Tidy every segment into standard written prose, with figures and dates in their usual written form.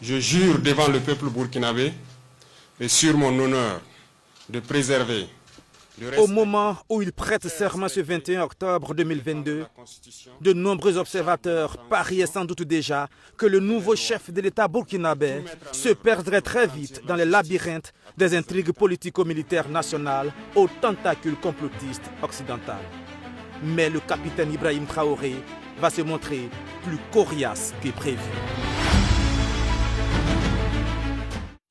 Je jure devant le peuple burkinabé et sur mon honneur de préserver. Au moment où il prête serment ce 21 octobre 2022, de nombreux observateurs pariaient sans doute déjà que le nouveau chef de l'État burkinabé se perdrait très vite dans les labyrinthes des intrigues politico-militaires nationales aux tentacules complotistes occidentales. Mais le capitaine Ibrahim Traoré va se montrer plus coriace que prévu.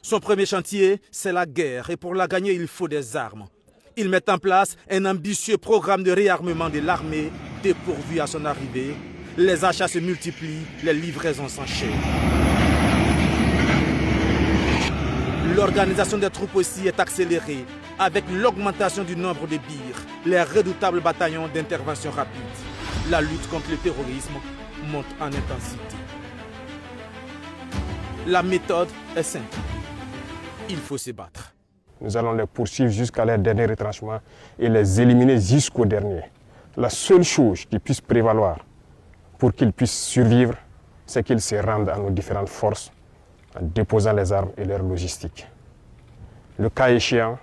Son premier chantier, c'est la guerre et pour la gagner, il faut des armes. Il met en place un ambitieux programme de réarmement de l'armée dépourvu à son arrivée. Les achats se multiplient, les livraisons s'enchaînent. L'organisation des troupes aussi est accélérée avec l'augmentation du nombre de birs, les redoutables bataillons d'intervention rapide. La lutte contre le terrorisme monte en intensité. La méthode est simple. Il faut se battre. Nous allons les poursuivre jusqu'à leur dernier retranchement et les éliminer jusqu'au dernier. La seule chose qui puisse prévaloir pour qu'ils puissent survivre, c'est qu'ils se rendent à nos différentes forces en déposant les armes et leur logistique. Le cas échéant,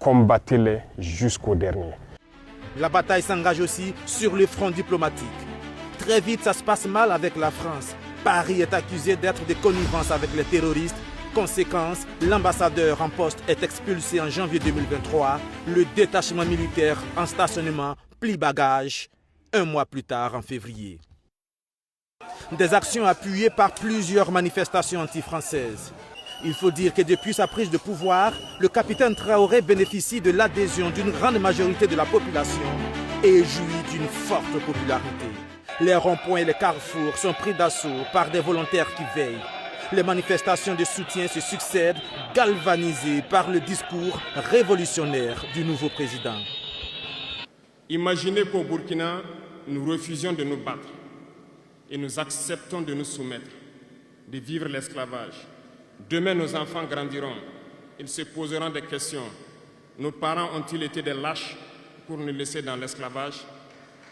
combattez-les jusqu'au dernier. La bataille s'engage aussi sur le front diplomatique. Très vite, ça se passe mal avec la France. Paris est accusé d'être de connivence avec les terroristes. Conséquence, l'ambassadeur en poste est expulsé en janvier 2023. Le détachement militaire en stationnement plie bagage un mois plus tard en février. Des actions appuyées par plusieurs manifestations anti-françaises. Il faut dire que depuis sa prise de pouvoir, le capitaine Traoré bénéficie de l'adhésion d'une grande majorité de la population et jouit d'une forte popularité. Les ronds-points et les carrefours sont pris d'assaut par des volontaires qui veillent. Les manifestations de soutien se succèdent, galvanisées par le discours révolutionnaire du nouveau président. Imaginez qu'au Burkina, nous refusions de nous battre et nous acceptons de nous soumettre, de vivre l'esclavage. Demain, nos enfants grandiront. Ils se poseront des questions. Nos parents ont-ils été des lâches pour nous laisser dans l'esclavage?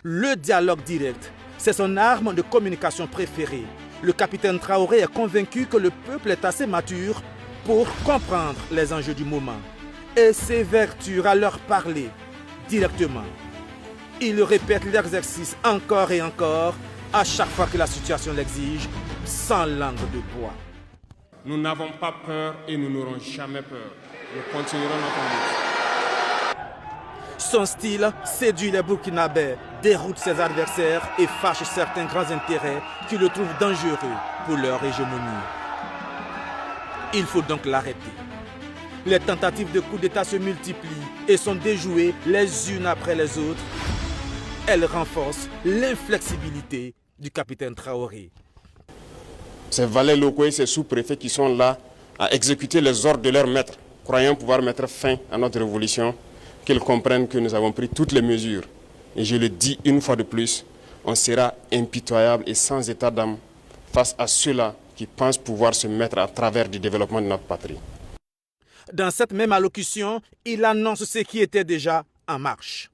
Le dialogue direct, c'est son arme de communication préférée. Le capitaine Traoré est convaincu que le peuple est assez mature pour comprendre les enjeux du moment et s'évertue à leur parler directement. Il répète l'exercice encore et encore à chaque fois que la situation l'exige, sans langue de bois. Nous n'avons pas peur et nous n'aurons jamais peur. Nous continuerons notre lutte. Son style séduit les Burkinabés, déroute ses adversaires et fâche certains grands intérêts qui le trouvent dangereux pour leur hégémonie. Il faut donc l'arrêter. Les tentatives de coup d'État se multiplient et sont déjouées les unes après les autres. Elles renforcent l'inflexibilité du capitaine Traoré. Ces valets locaux et ces sous-préfets qui sont là à exécuter les ordres de leurs maîtres, croyant pouvoir mettre fin à notre révolution, qu'ils comprennent que nous avons pris toutes les mesures. Et je le dis une fois de plus, on sera impitoyable et sans état d'âme face à ceux-là qui pensent pouvoir se mettre à travers du développement de notre patrie. Dans cette même allocution, il annonce ce qui était déjà en marche.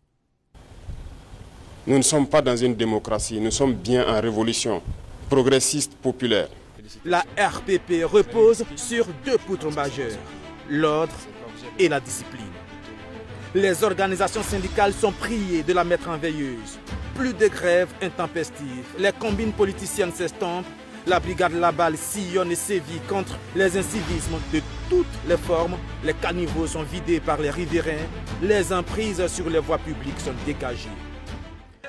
Nous ne sommes pas dans une démocratie, nous sommes bien en révolution, progressiste, populaire. La RPP repose sur deux poutres majeures, l'ordre et la discipline. Les organisations syndicales sont priées de la mettre en veilleuse. Plus de grèves intempestives, les combines politiciennes s'estompent, la brigade Laballe sillonne et sévit contre les incivismes de toutes les formes, les caniveaux sont vidés par les riverains, les emprises sur les voies publiques sont dégagées.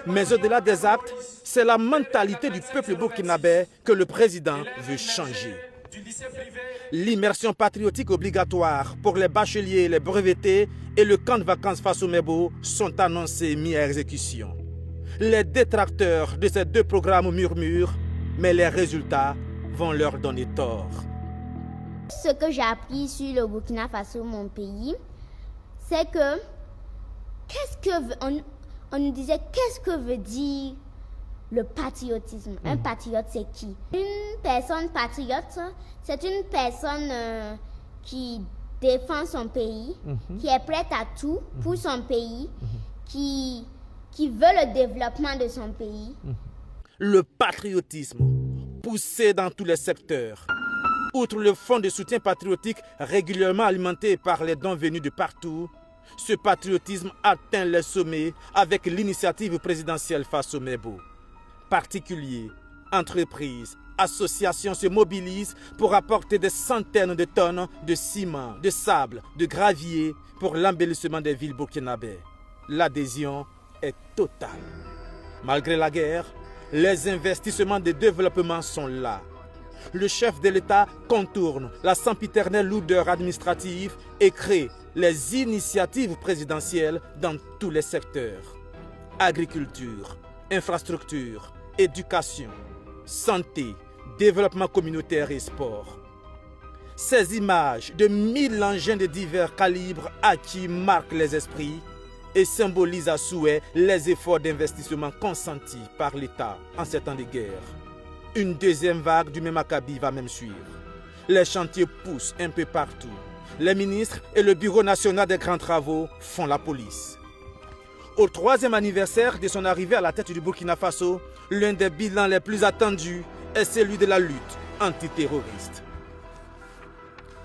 Mais au-delà des actes, c'est la mentalité du peuple burkinabé que le président veut changer. L'immersion patriotique obligatoire pour les bacheliers, les brevetés et le camp de vacances face au Mebo sont annoncés mis à exécution. Les détracteurs de ces deux programmes murmurent, mais les résultats vont leur donner tort. Ce que j'ai appris sur le Burkina Faso, mon pays, c'est que on nous disait qu'est-ce que veut dire le patriotisme. Un patriote, c'est qui? Une personne patriote, c'est une personne qui défend son pays, qui est prête à tout pour son pays, qui veut le développement de son pays. Le patriotisme, poussé dans tous les secteurs, Outre le fonds de soutien patriotique régulièrement alimenté par les dons venus de partout, ce patriotisme atteint les sommets avec l'initiative présidentielle face au Mebo. Particuliers, entreprises, associations se mobilisent pour apporter des centaines de tonnes de ciment, de sable, de gravier pour l'embellissement des villes burkinabées. L'adhésion est totale. Malgré la guerre, les investissements de développement sont là. Le chef de l'État contourne la sempiternelle lourdeur administrative et crée les initiatives présidentielles dans tous les secteurs. Agriculture, infrastructure, éducation, santé, développement communautaire et sport. Ces images de 1000 engins de divers calibres acquis marquent les esprits et symbolisent à souhait les efforts d'investissement consentis par l'État en ces temps de guerre. Une deuxième vague du même acabit va même suivre. Les chantiers poussent un peu partout. Les ministres et le Bureau national des grands travaux font la police. Au 3e anniversaire de son arrivée à la tête du Burkina Faso, l'un des bilans les plus attendus est celui de la lutte antiterroriste.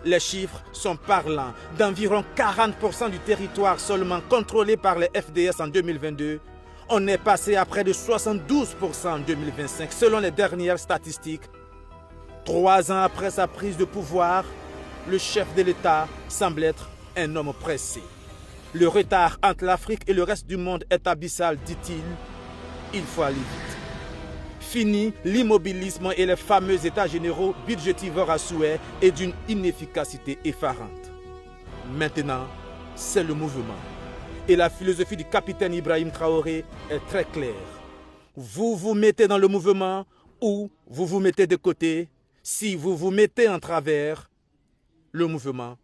Les chiffres sont parlants. D'environ 40% du territoire seulement contrôlé par les FDS en 2022, on est passé à près de 72% en 2025, selon les dernières statistiques. 3 ans après sa prise de pouvoir, le chef de l'État semble être un homme pressé. Le retard entre l'Afrique et le reste du monde est abyssal, dit-il. Il faut aller vite. Fini l'immobilisme et les fameux états généraux budgétivores à souhait et d'une inefficacité effarante. Maintenant, c'est le mouvement. Et la philosophie du capitaine Ibrahim Traoré est très claire. Vous vous mettez dans le mouvement ou vous vous mettez de côté. Si vous vous mettez en travers, le mouvement